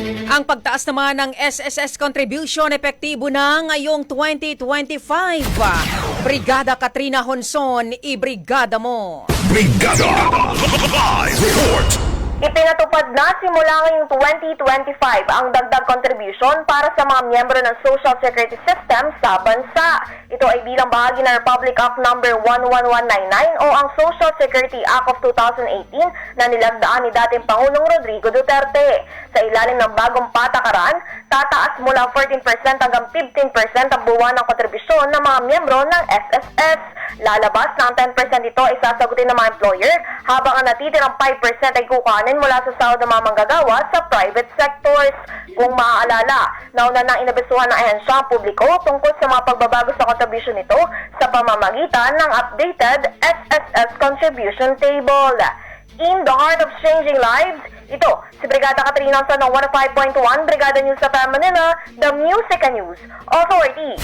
Ang pagtaas naman ng SSS contribution epektibo na ngayong 2025. Brigada Katrina Honson, ibrigada mo. Brigada Live Report. Ipinatupad na simula ngayong 2025 ang dagdag contribution para sa mga miyembro ng Social Security System sa bansa. Ito ay bilang bahagi ng Republic Act No. 11199 o ang Social Security Act of 2018 na nilagdaan ni dating Pangulong Rodrigo Duterte. Sa ilalim ng bagong patakaran, tataas mula 14% hanggang 15% ang buwan ng kontribusyon ng mga miyembro ng SSS. Lalabas na ang 10% ito ay sasagutin ng mga employer habang ang natitirang 5% ay kukuhanin mula sa sahod ng mga manggagawa sa private sectors. Kung maaalala, nauna nang inabesuhan ng ahensya ang publiko tungkol sa mga pagbabago sa contribution nito sa pamamagitan ng updated SSS Contribution Table. In the heart of changing lives, ito si Brigada Katrina sa 105.1 Brigada News sa Manila, the Music and News Authority.